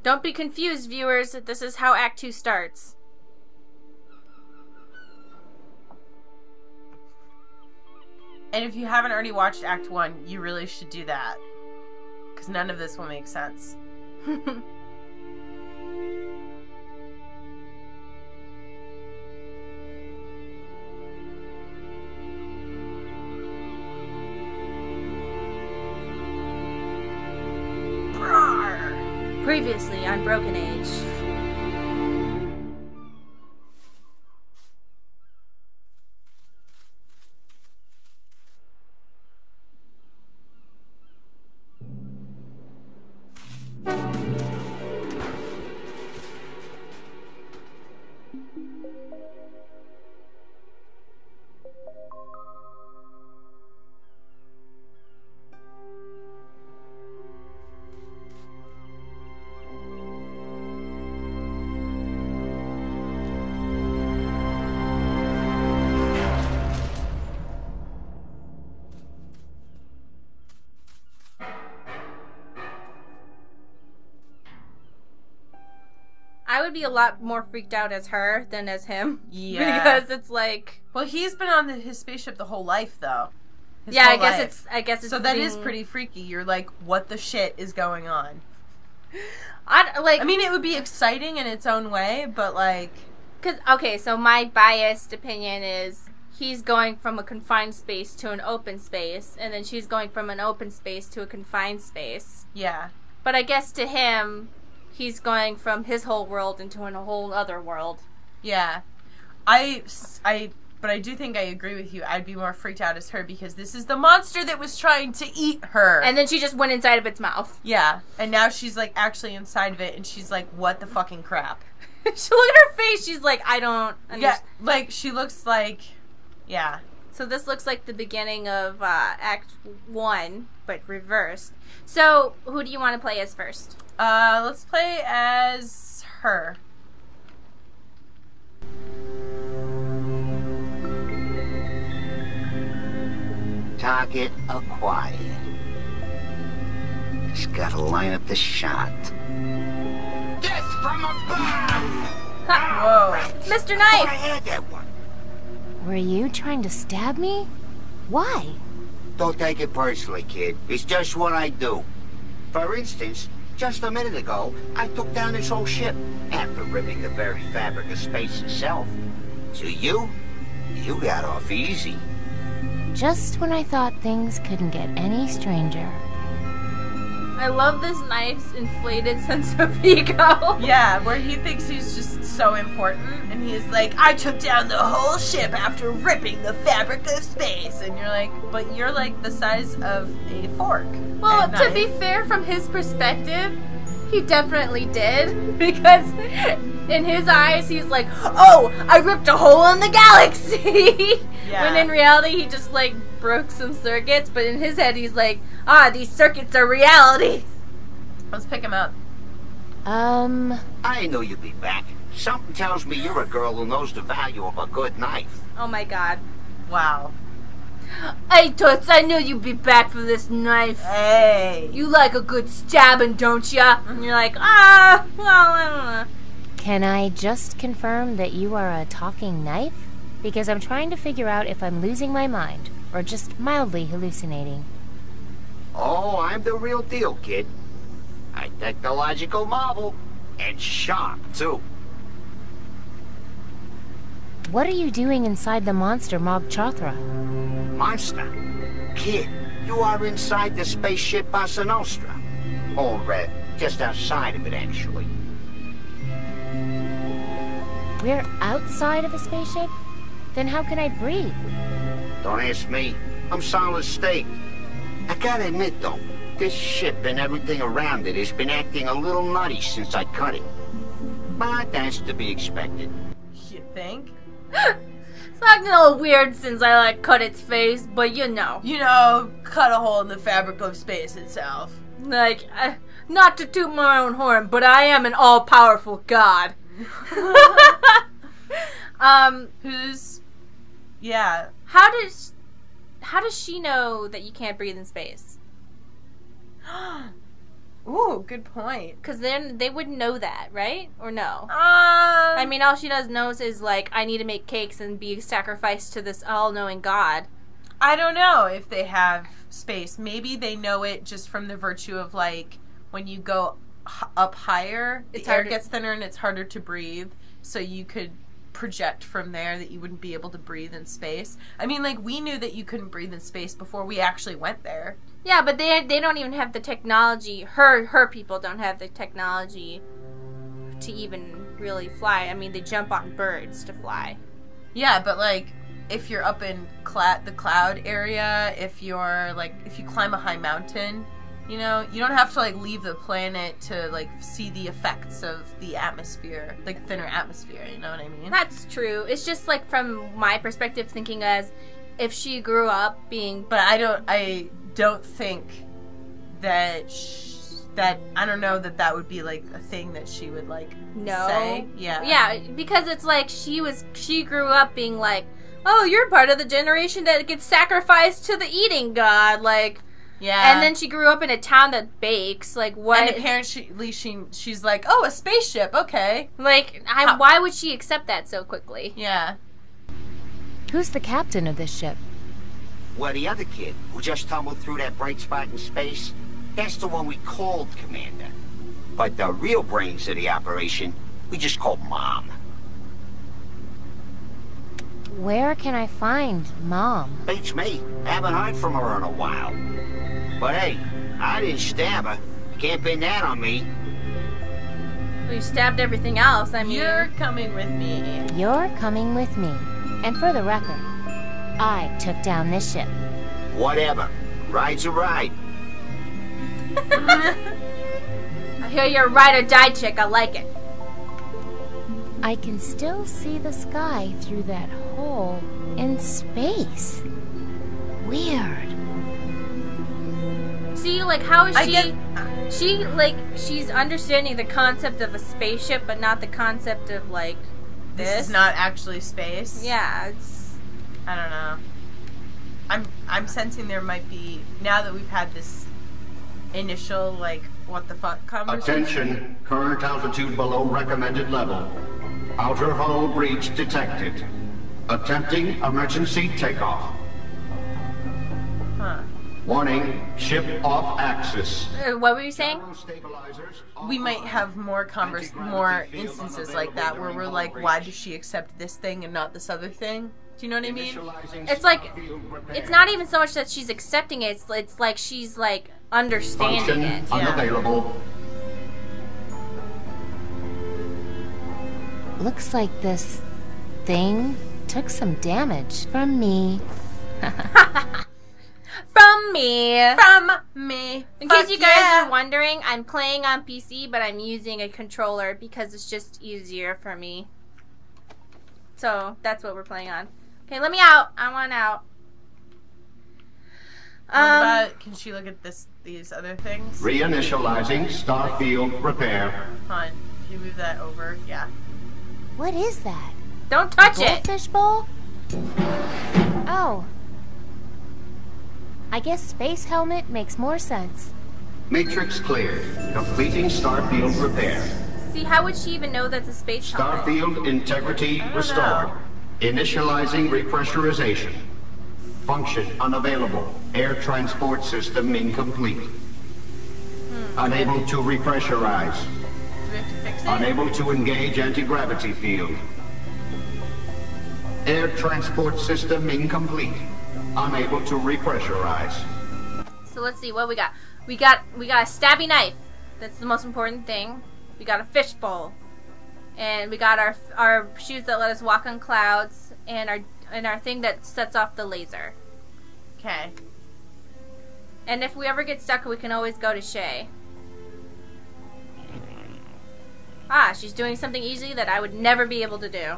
Don't be confused, viewers. This is how Act 2 starts. And if you haven't already watched Act 1, you really should do that. Because none of this will make sense. Previously on Broken Age. I would be a lot more freaked out as her than as him. Yeah. Because it's like... Well, he's been on his spaceship the whole life, though. Yeah, I guess it's so that is pretty freaky. You're like, what the shit is going on? I mean, it would be exciting in its own way, but like... Okay, so my biased opinion is he's going from a confined space to an open space, and then she's going from an open space to a confined space. Yeah. But I guess to him, he's going from his whole world into a whole other world. Yeah. But I do think I agree with you. I'd be more freaked out as her because this is the monster that was trying to eat her. And then she just went inside of its mouth. Yeah. And now she's like actually inside of it and she's like, what the fucking crap? She look at her face, she's like, I don't understand. Yeah, like she looks like, yeah. So this looks like the beginning of Act 1, but reversed. So, who do you want to play as first? Let's play as her. Target acquired. Just gotta line up the shot. Death from above! Whoa. Mr. I Knife! had that one. Were you trying to stab me? Why? Don't take it personally, kid. It's just what I do. For instance, just a minute ago, I took down this whole ship after ripping the very fabric of space itself. So you got off easy. Just when I thought things couldn't get any stranger. I love this knife's inflated sense of ego. Yeah, where he thinks he's just so important, and he's like, I took down the whole ship after ripping the fabric of space. And you're like, but you're like the size of a fork. Well, to be fair, from his perspective, he definitely did. Because in his eyes, he's like, oh, I ripped a hole in the galaxy. Yeah. When in reality, he just, like, broke some circuits. But in his head, he's like, these circuits are reality. Let's pick him up. I knew you'd be back. Something tells me you're a girl who knows the value of a good knife. Oh my god. Wow. Hey, Toots, I knew you'd be back for this knife. Hey. You like a good stabbing, don't ya? And you're like, well, I don't know. Can I just confirm that you are a talking knife? Because I'm trying to figure out if I'm losing my mind, or just mildly hallucinating. Oh, I'm the real deal, kid. A technological marvel. And sharp, too. What are you doing inside the monster Mog Chothra? Monster? Kid, you are inside the spaceship Bossa Nostra. Or, just outside of it, actually. We're outside of a spaceship? Then how can I breathe? Don't ask me. I'm solid state. I gotta admit, though, this ship and everything around it has been acting a little nutty since I cut it. But that's to be expected. You think? It's acting a little weird since I, like, cut its face, but you know. You know, cut a hole in the fabric of space itself. Like, not to toot my own horn, but I am an all-powerful god. Yeah. How does she know that you can't breathe in space? Ooh, Oh, good point. Because then they wouldn't know that, right? Or no? I mean, all she knows is, like, I need to make cakes and be sacrificed to this all-knowing god. I don't know if they have space. Maybe they know it just from the virtue of, like, when you go up higher, the air gets thinner and it's harder to breathe. So you could project from there that you wouldn't be able to breathe in space. I mean, like, we knew that you couldn't breathe in space before we actually went there. Yeah, but they don't even have the technology. Her people don't have the technology to even really fly. I mean, they jump on birds to fly. Yeah, but, like, if you're up in the cloud area, if you climb a high mountain, you know, you don't have to, like, leave the planet to, like, see the effects of the atmosphere, like, thinner atmosphere, you know what I mean? That's true. It's just, like, from my perspective, thinking as if she grew up being... But I don't think that I don't know that would be, like, a thing that she would, like, say. Yeah, because it's like she grew up being like, oh, you're part of the generation that gets sacrificed to the eating god, like... Yeah. And then she grew up in a town that bakes, like, what... And apparently she's like, oh, a spaceship, okay. Like, why would she accept that so quickly? Yeah. Who's the captain of this ship? Well, the other kid who just tumbled through that bright spot in space, that's the one we called Commander. But the real brains of the operation, we just call Mom. Where can I find Mom? Beats me. Haven't heard from her in a while. But hey, I didn't stab her. Can't pin that on me. Well, you stabbed everything else, I mean... You're coming with me. You're coming with me. And for the record, I took down this ship. Whatever. Ride's a ride. I hear you're a ride or die chick, I like it. I can still see the sky through that hole in space. Weird. See, like, how is she's understanding the concept of a spaceship, but not the concept of, like, This is not actually space. Yeah, it's... I don't know. I'm sensing there might be, now that we've had this initial, like, what the fuck conversation. Attention, current altitude below recommended level. Outer hull breach detected. Attempting emergency takeoff. Huh. Warning, ship off axis. What were you saying? We might have more instances like that where we're like, why does she accept this thing and not this other thing? Do you know what I mean? It's like, it's not even so much that she's accepting it, it's like she's, like, understanding it. Unavailable. Looks like this thing took some damage from me. From me. In case you guys are wondering, I'm playing on PC, but I'm using a controller because it's just easier for me. So, that's what we're playing on. Okay, let me out. I want out. Can she look at these other things? Reinitializing starfield repair. Hold on. Can you move that over? Yeah. What is that? Don't touch it! Goldfish bowl? Oh. I guess space helmet makes more sense. Matrix cleared. Completing starfield repair. See, how would she even know that's a space helmet? Starfield integrity restored. Initializing repressurization. Function unavailable. Air transport system incomplete. Unable to repressurize. Do we have to fix it? Unable to engage anti-gravity field. Air transport system incomplete. Unable to repressurize. So let's see what we got. We got a stabby knife. That's the most important thing. We got a fish bowl. And we got our shoes that let us walk on clouds, and our thing that sets off the laser. Okay. And if we ever get stuck, we can always go to Shay. Ah, she's doing something easy that I would never be able to do.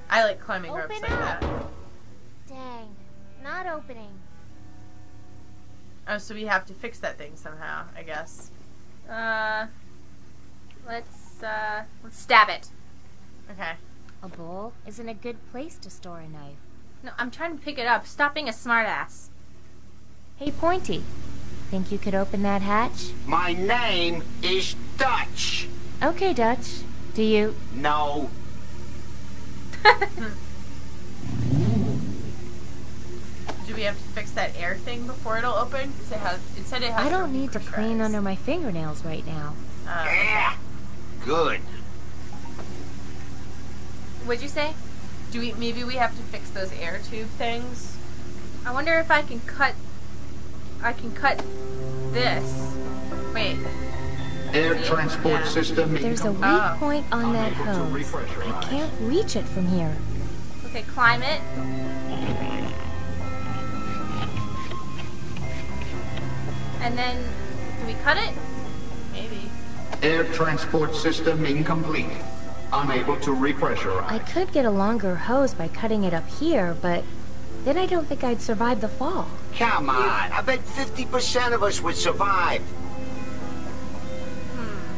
I like climbing ropes Open like up. that. Dang, not opening. Oh, so we have to fix that thing somehow, I guess. Let's stab it. Okay. A bowl isn't a good place to store a knife. No, I'm trying to pick it up. Stop being a smartass. Hey, Pointy, Think you could open that hatch? My name is Dutch. Okay, Dutch. Do you... No. Do we have to fix that air thing before it'll open? It said it has I don't need to clean repressurize. under my fingernails right now. Yeah. Good. What'd you say? Maybe we have to fix those air tube things? I wonder if I can cut this. Wait. Air transport system There's a incomplete. weak point on that Unable to hose. I repressurize. can't reach it from here. Okay, climb it. And then, do we cut it? Maybe. Air transport system incomplete. Unable to repressurize. I could get a longer hose by cutting it up here, but then I don't think I'd survive the fall. Come on. I bet 50% of us would survive.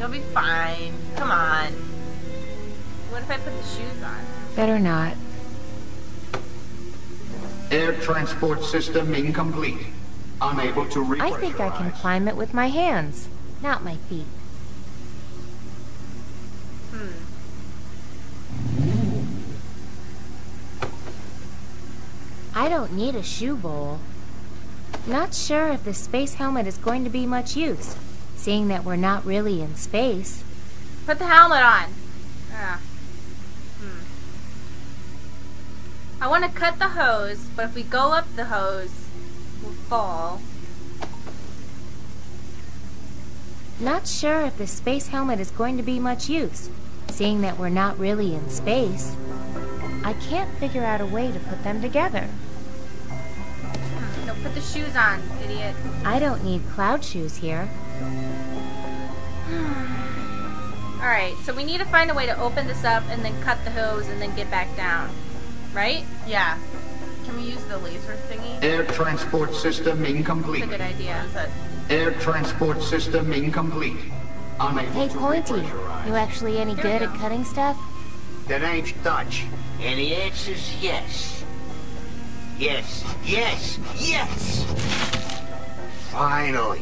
You'll be fine. Come on. What if I put the shoes on? Better not. Air transport system incomplete. Unable to repressurize. I think I can climb it with my hands, not my feet. I don't need a shoe bowl. Not sure if the space helmet is going to be much use, seeing that we're not really in space. Put the helmet on. I want to cut the hose, but if we go up the hose, we'll fall. Not sure if the space helmet is going to be much use, seeing that we're not really in space. I can't figure out a way to put them together. No, put the shoes on, idiot. I don't need cloud shoes here. Alright, so we need to find a way to open this up and then cut the hose and then get back down. Right? Yeah. Can we use the laser thingy? Air transport system That's incomplete. a good idea. Is that... Air transport system incomplete. Unable Hey, to Pointy, repressurize. you actually any Here good we at go. cutting stuff? The name's Dutch. And the answer's yes. Yes, yes, yes! Finally.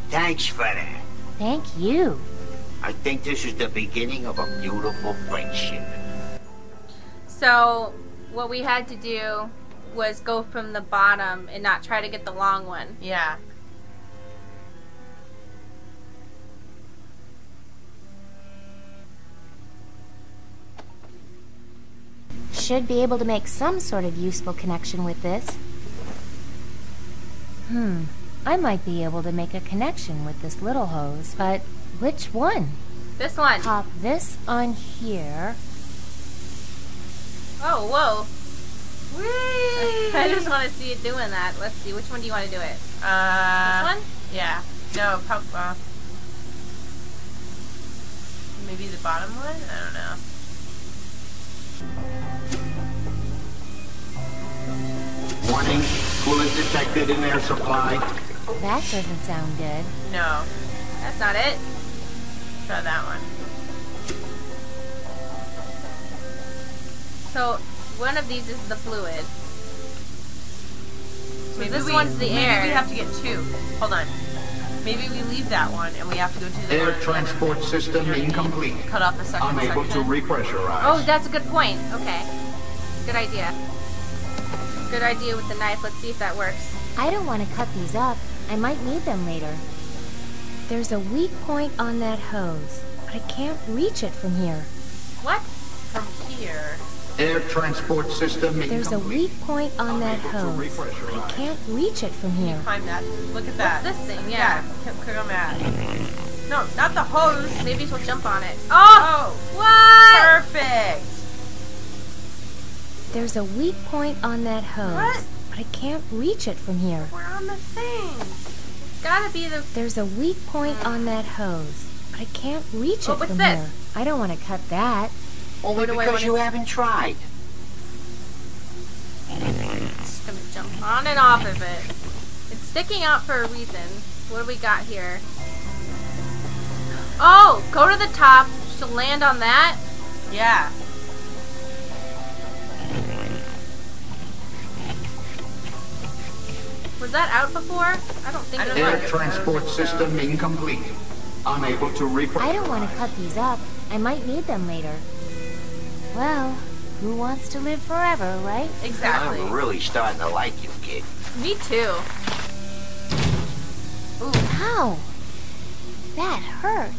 Thanks for that. Thank you. I think this is the beginning of a beautiful friendship. So, what we had to do was go from the bottom and not try to get the long one. Yeah. Should be able to make some sort of useful connection with this. I might be able to make a connection with this little hose, but which one? This one. Pop this on here. Oh, whoa. Whee! I just want to see it doing that. Let's see. Which one do you want to do it? This one? Yeah. No, maybe the bottom one? I don't know. Warning. Coolant detected in air supply. That doesn't sound good. No. That's not it. Try that one. So, one of these is the fluid. So Maybe this one's the air. Maybe we have to get two. Hold on. Maybe we leave that one and we have to go to the Air one transport system incomplete. cut off the second Unable section. to repressurize. Oh, that's a good point. Okay. Good idea. Good idea with the knife. Let's see if that works. I don't want to cut these up. I might need them later. There's a weak point on that hose, but I can't reach it from here. What? From here. Air transport system incomplete. There's a weak point on that Unable to hose. repressurize. I can't reach it from here. Climb that. Look at that. What's this thing? Yeah. Click on that. No, not the hose. Maybe we'll jump on it. Oh! Oh! What? Perfect! There's a weak point on that hose, What? but I can't reach it from here. We're on the thing. Gotta be the... There's a weak point on that hose, but I can't reach Oh, it what's from this? here. I don't want to cut that. Only do I because wanna- you haven't tried. Just gonna jump on and off of it. It's sticking out for a reason. What do we got here? Oh! Go to the top. She'll land on that. Yeah. Was that out before? I don't think it was. Air transport system incomplete. Unable to reprogram. I don't want to cut these up. I might need them later. Well, who wants to live forever, right? Exactly. I'm really starting to like you, kid. Me too. Ooh. Ow! That hurt.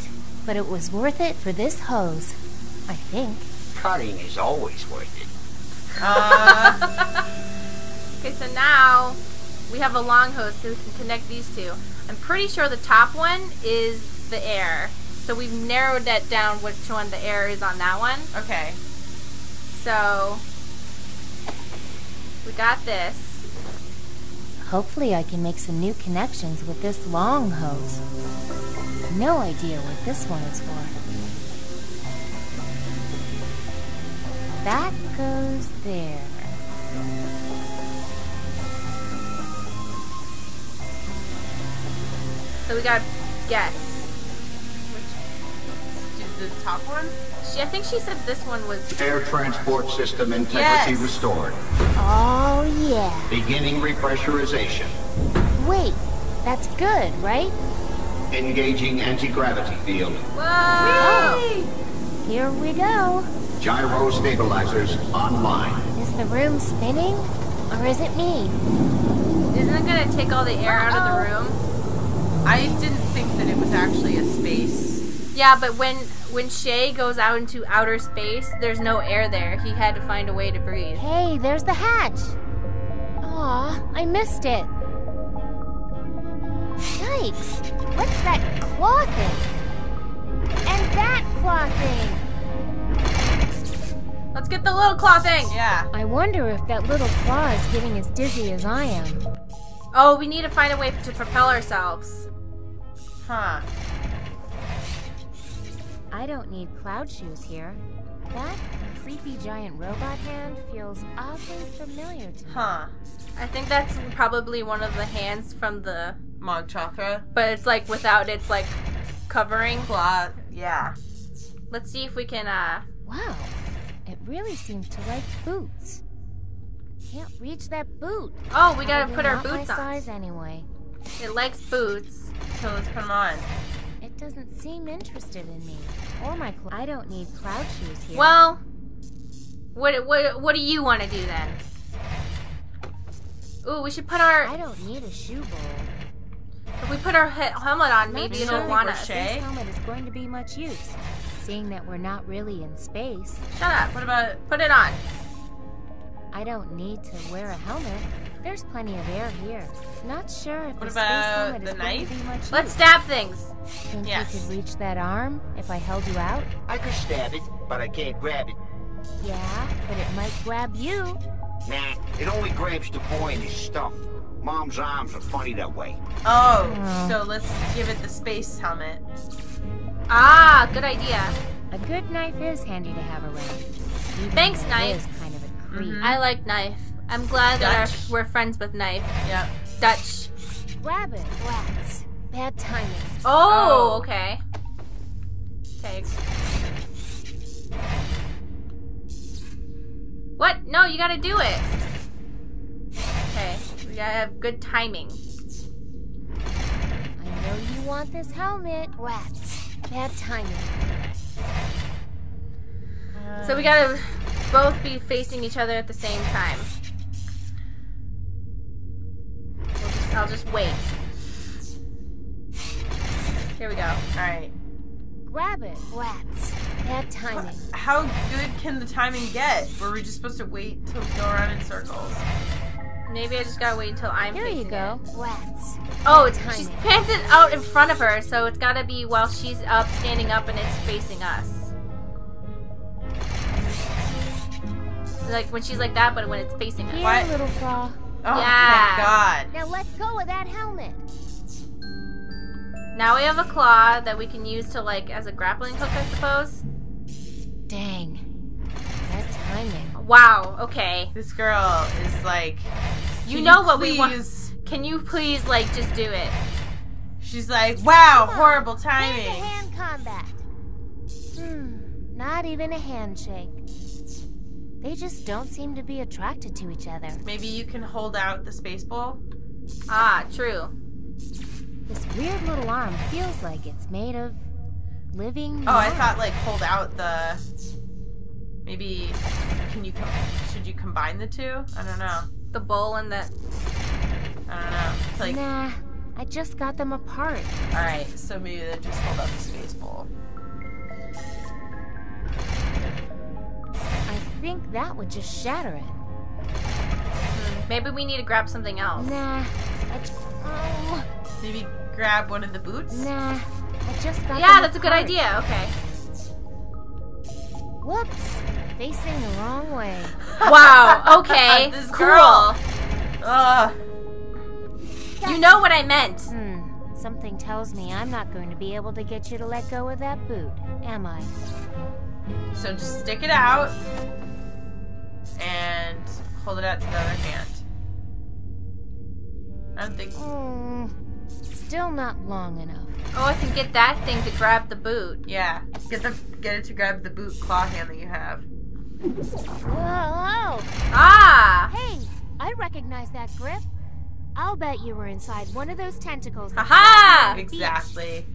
But it was worth it for this hose. I think. Cutting is always worth it. Okay, so now we have a long hose so we can connect these two. I'm pretty sure the top one is the air. So we've narrowed that down which one the air is on that one. Okay. So we got this. Hopefully I can make some new connections with this long hose. No idea what this one is for. That goes there. So we gotta guess. The top one? I think she said this one was... Air transport system integrity restored. Oh, yeah. Beginning repressurization. Wait, that's good, right? Engaging anti-gravity field. Whoa! Oh, here we go. Gyro stabilizers online. Is the room spinning? Or is it me? Isn't it gonna take all the air out of the room? I didn't think that it was actually a space. Yeah, but when Shay goes out into outer space, there's no air there. He had to find a way to breathe. Hey, there's the hatch. Aw, I missed it. Yikes, what's that claw thing? And that claw thing. Let's get the little claw thing! Yeah. I wonder if that little claw is getting as dizzy as I am. Oh, we need to find a way to propel ourselves. Huh. I don't need cloud shoes here. That creepy giant robot hand feels oddly familiar to me. Huh. I think that's probably one of the hands from the... Mog Chothra. But it's like without its like covering. Claw. Yeah. Let's see if we can, Wow. It really seems to like boots. Can't reach that boot. Oh, we gotta Probably put our not boots my on. size anyway. It likes boots. So let's put them on. It doesn't seem interested in me or my clothes. I don't need cloud shoes here. Well, what do you want to do then? Ooh, we should put our... I don't need a shoe bowl. If we put our helmet on, maybe Not it'll sure. want Or us. Shay? This helmet is going to be much use, seeing that we're not really in space. Shut up. What about... Put it on. I don't need to wear a helmet. There's plenty of air here. Not sure if What the space about helmet the is going knife? to be much Let's use. stab things. Think Yes. you could reach that arm if I held you out? I could stab it, but I can't grab it. Yeah, but it might grab you. Nah, it only grabs the boy and his stuff. Mom's arms are funny that way. Oh, so let's give it the space helmet. Ah, good idea. A good knife is handy to have around. Even Thanks, though knife. It is kind of a creep. Mhm. I like knife. I'm glad that Dutch. we're friends with knife. Yep. Dutch. Grab it, rats. Bad timing. Oh, Oh. okay. Okay. What? No, you gotta do it. Okay. We gotta have good timing. I know you want this helmet, rats. Bad timing. So we gotta both be facing each other at the same time. I'll just wait. Here we go. Alright. Grab it, rats. Bad timing. How good can the timing get? Were we just supposed to wait till we go around in circles? Maybe I just gotta wait until I'm Here facing you go, it. rats. Oh, Bad she's timing. pants it out in front of her, so it's gotta be while she's up, standing up, and it's facing us. Like when she's like that, but when it's facing us. Here, What? little claw. Oh, Yeah. thank God. Now let go of that helmet. Now we have a claw that we can use to like as a grappling hook, I suppose. Dang. Bad timing. Wow. Okay. This girl is like... You "Can know what we want. please-" Can you please like just do it? She's like, wow, Come on. horrible Here's timing. a hand combat. Not even a handshake. They just don't seem to be attracted to each other. Maybe you can hold out the space bowl? Ah, true. This weird little arm feels like it's made of living. Oh, I thought like hold out the. Maybe should you combine the two? I don't know. The bowl and the. I don't know. Like, nah, I just got them apart. All right, so maybe they just hold out the space bowl. I think that would just shatter it. Maybe we need to grab something else. Nah, Maybe grab one of the boots? Nah, I just got them that's a good apart. idea. Okay. Whoops, facing the wrong way. Wow, okay. This cool. girl. Ugh. You know what I meant. Something tells me I'm not going to be able to get you to let go of that boot, am I? So just stick it out and hold it out to the other hand. I don't think. Still not long enough. Oh, I can get that thing to grab the boot. Yeah, get it to grab the boot claw hand that you have. Whoa! Ah! Hey, I recognize that grip. I'll bet you were inside one of those tentacles. Aha! Exactly.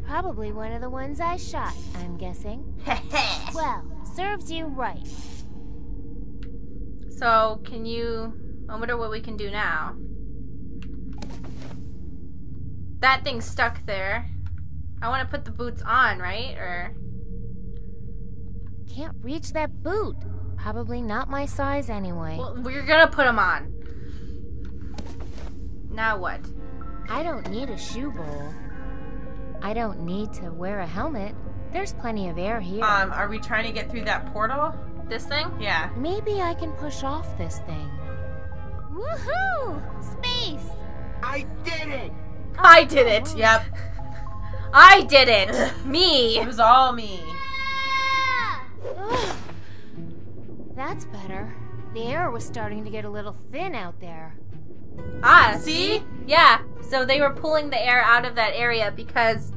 Probably one of the ones I shot, I'm guessing. Well, serves you right. So, can you... I wonder what we can do now. That thing's stuck there. I want to put the boots on, right? Or... Can't reach that boot. Probably not my size anyway. Well, we're gonna put them on. Now what? I don't need a shoe bowl. I don't need to wear a helmet. There's plenty of air here. Are we trying to get through that portal? This thing? Yeah. Maybe I can push off this thing. Woohoo! Space! I did it! I did it! Yep. I did it! Me! It was all me. That's better. The air was starting to get a little thin out there. Ah, see? Yeah. So they were pulling the air out of that area because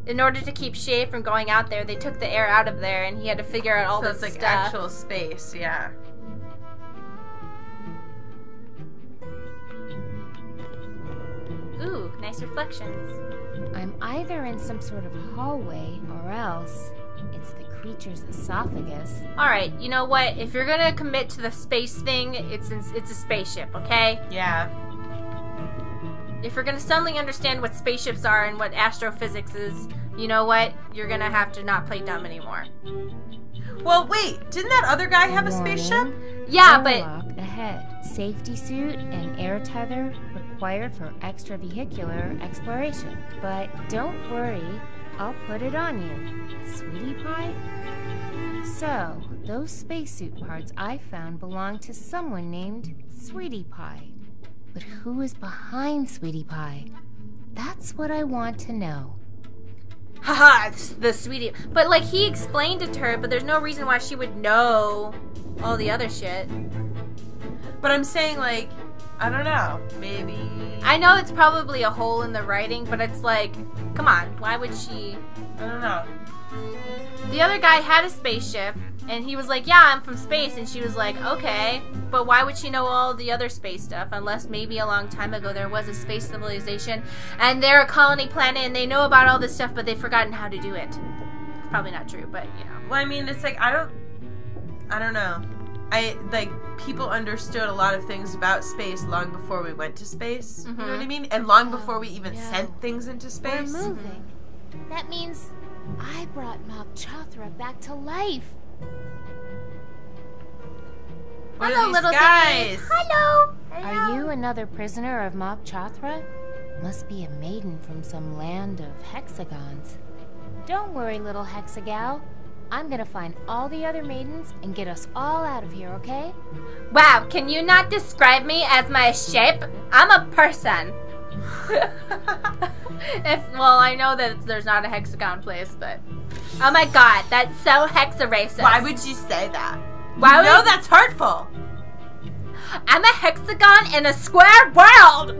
in order to keep Shay from going out there, they took the air out of there and he had to figure out all So this it's like stuff. actual space, yeah. Ooh, nice reflections. I'm either in some sort of hallway or else it's the creature's esophagus. Alright, you know what? If you're gonna commit to the space thing, it's a spaceship, okay? Yeah. If you're gonna suddenly understand what spaceships are and what astrophysics is, you know what? You're gonna have to not play dumb anymore. Well, wait, didn't that other guy have a spaceship? Yeah, but... Airlock ahead. Safety suit and air tether required for extravehicular exploration. But don't worry, I'll put it on you. Sweetie Pie? So, those spacesuit parts I found belong to someone named Sweetie Pie. But who is behind Sweetie Pie? That's what I want to know. Haha, the sweetie. But, like, he explained it to her, but there's no reason why she would know all the other shit. But I'm saying, like, I don't know. Maybe... I know it's probably a hole in the writing, but it's like, come on, why would she... I don't know. The other guy had a spaceship, and he was like, yeah, I'm from space, and she was like, okay, but why would she know all the other space stuff, unless maybe a long time ago there was a space civilization, and they're a colony planet, and they know about all this stuff, but they've forgotten how to do it. It's probably not true, but, you know. Well, I mean, it's like, I don't know. People understood a lot of things about space long before we went to space. Mm-hmm. You know what I mean? And long before we even sent things into We're space. moving. That means I brought Mog Chothra back to life. What Hello, are these little guys? thingies. Hello. Are you another prisoner of Mog Chothra? Must be a maiden from some land of hexagons. Don't worry, little hexagal. I'm gonna find all the other maidens and get us all out of here, okay? Wow, can you not describe me as my shape? I'm a person. Well, I know that there's not a hexagon place, but... Oh my god, that's so hexa-racist. Why would you say that? Why you know would... that's hurtful. I'm a hexagon in a square world!